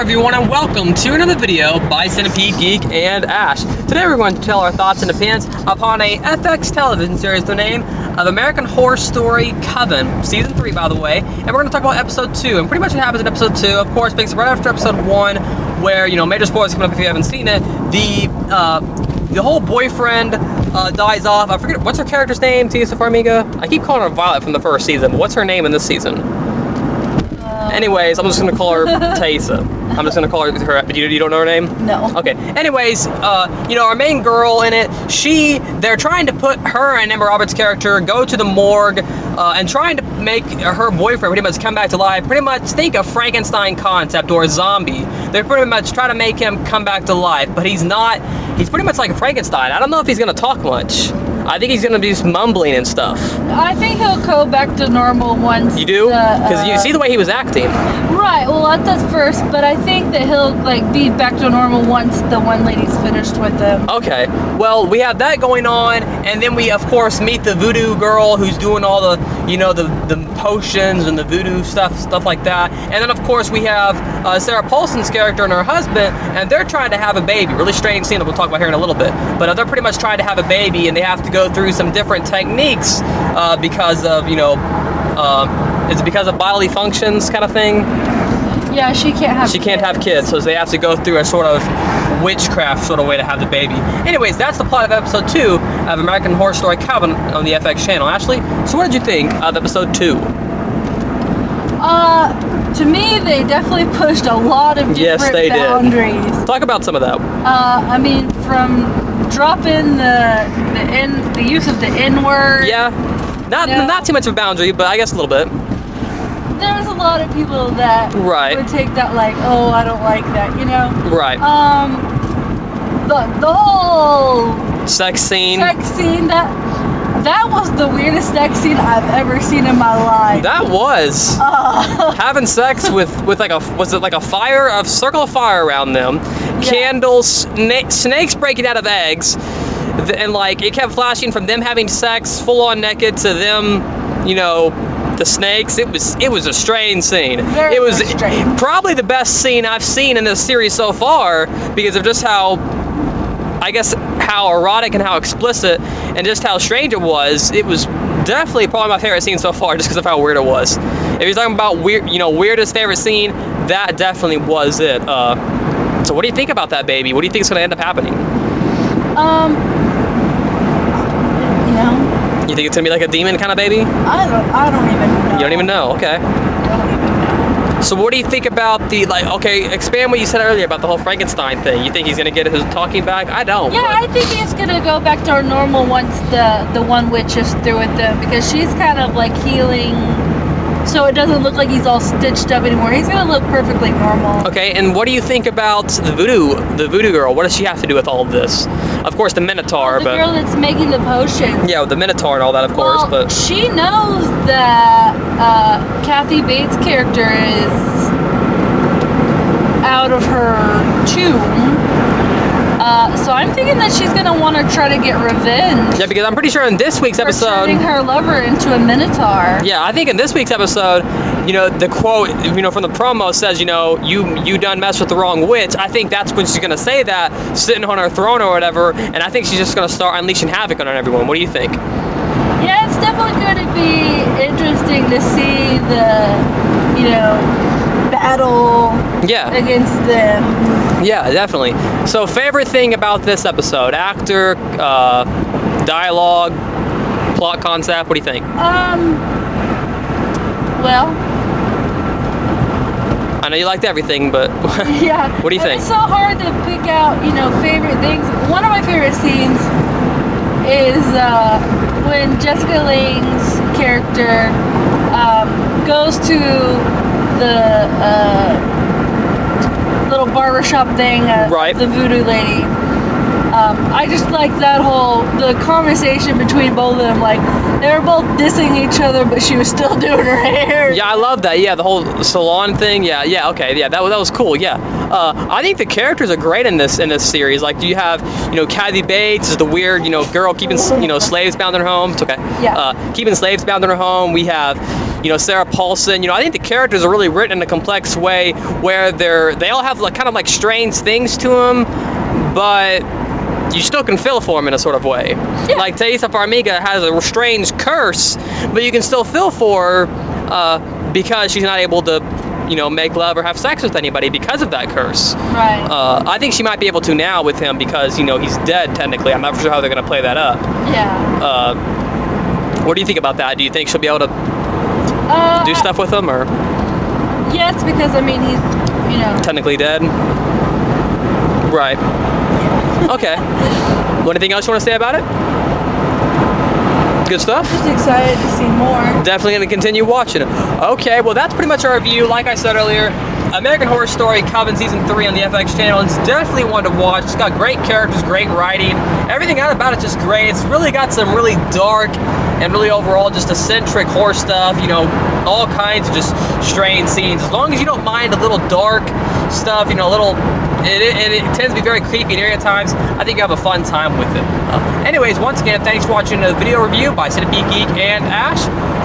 everyone, and welcome to another video by Centipede Geek and Ash. Today we're going to tell our thoughts and opinions upon a FX television series, the name of American Horror Story Coven, Season 3 by the way, and we're going to talk about Episode 2, and pretty much what happens in Episode 2, of course, picks up right after Episode 1, where, major spoilers coming up if you haven't seen it. The whole boyfriend dies off. I forget, what's her character's name, Tisa Farmiga? I keep calling her Violet from the first season, but what's her name in this season? Anyways, I'm just going to call her Thaisa. I'm just going to call her, but you don't know her name? No. Okay. Anyways, our main girl in it, they're trying to put her and Emma Roberts' character go to the morgue and trying to make her boyfriend pretty much come back to life. Pretty much think a Frankenstein concept or a zombie. They're pretty much trying to make him come back to life, but he's not. He's pretty much like Frankenstein. I don't know if he's going to talk much. I think he's going to be just mumbling and stuff. I think he'll go back to normal once. You do? Because you see the way he was acting. Right, well that's first, but I think that he'll be back to normal once the one lady's finished with him. Okay, well we have that going on, and then we of course meet the voodoo girl who's doing all the, the potions and the voodoo stuff like that. And then of course we have Sarah Paulson's character and her husband, and they're trying to have a baby. Really strange scene that we'll talk about here in a little bit. But they're pretty much trying to have a baby, and they have to go through some different techniques because of, is it because of bodily functions kind of thing? Yeah, she can't have kids, so they have to go through a sort of witchcraft sort of way to have the baby. Anyways, that's the plot of Episode 2 of American Horror Story Coven on the FX channel. Ashley, so what did you think of Episode 2? To me, they definitely pushed a lot of different boundaries. Did. Talk about some of that. From dropping the use of the N-word. Yeah, not too much of a boundary, but I guess a little bit. There was a lot of people that would take that like, oh, I don't like that, Right. The whole sex scene, that was the weirdest sex scene I've ever seen in my life. That was having sex with like a circle of fire around them, candles, snakes breaking out of eggs, and like it kept flashing from them having sex full on naked to them, the snakes. It was a strange scene. It was strange. Probably the best scene I've seen in this series so far because of just how erotic and how explicit and just how strange it was. It was definitely probably my favorite scene so far just because of how weird it was. If you're talking about weirdest favorite scene, that definitely was it. So what do you think about that baby? What do you think is going to end up happening? You think it's going to be like a demon kind of baby? I don't even know. You don't even know? Okay. I don't even know. So what do you think about expand what you said earlier about the whole Frankenstein thing. You think he's going to get his talking back? I don't. Yeah, I think he's going to go back to our normal once the one witch is through with them, because she's kind of like healing, so it doesn't look like he's all stitched up anymore. He's going to look perfectly normal. Okay, and what do you think about the voodoo girl? What does she have to do with all of this? Of course, the Minotaur, the girl that's making the potion. Yeah, the Minotaur and all that, of course. But she knows that Kathy Bates' character is out of her tomb. So I'm thinking that she's going to want to try to get revenge. Yeah, because I'm pretty sure in this week's episode, turning her lover into a Minotaur. Yeah, I think in this week's episode, the quote, from the promo says, you done messed with the wrong witch. I think that's when she's going to say that, sitting on her throne or whatever, and I think she's just going to start unleashing havoc on everyone. What do you think? Yeah, it's definitely going to be interesting to see the, battle against them. Yeah, definitely. So, favorite thing about this episode? Actor, dialogue, plot concept, what do you think? Well, I know you liked everything, but yeah. What do you think? It's so hard to pick out, favorite things. One of my favorite scenes is when Jessica Lange's character goes to the little barbershop thing, the voodoo lady. I just like the conversation between both of them. Like, they were both dissing each other, but she was still doing her hair. Yeah, I love that. Yeah, the whole salon thing. Yeah, okay. Yeah, that was cool. Yeah. I think the characters are great in this series. Like, you have, Kathy Bates is the weird, girl keeping, slaves bound in her home. It's okay. Yeah. Keeping slaves bound in her home. We have, Sarah Paulson. I think the characters are really written in a complex way where they all have kind of strange things to them, but you still can feel for them in a sort of way. Yeah. Like Thaisa Farmiga has a strange curse, but you can still feel for her because she's not able to, make love or have sex with anybody because of that curse. Right. I think she might be able to now with him because, he's dead technically. I'm not sure how they're going to play that up. Yeah. What do you think about that? Do you think she'll be able to do stuff with him, or? Yes, because he's, technically dead. Right. Okay. Anything else you want to say about it? Good stuff? Just excited to see more. Definitely going to continue watching it. Okay, well that's pretty much our review. Like I said earlier, American Horror Story Coven Season 3 on the FX channel. It's definitely one to watch. It's got great characters, great writing. Everything out about it's just great. It's really got some really dark and really overall just eccentric horror stuff. All kinds of just strange scenes. As long as you don't mind a little dark stuff, a little... It tends to be very creepy and eerie at times. I think you have a fun time with it. Anyways, once again, thanks for watching a video review by Centipede Geek and Ash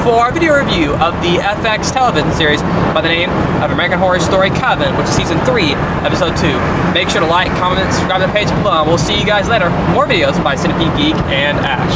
for our video review of the FX television series by the name of American Horror Story Coven, which is Season 3, Episode 2. Make sure to like, comment, and subscribe to the page below, and we'll see you guys later. More videos by Centipede Geek and Ash.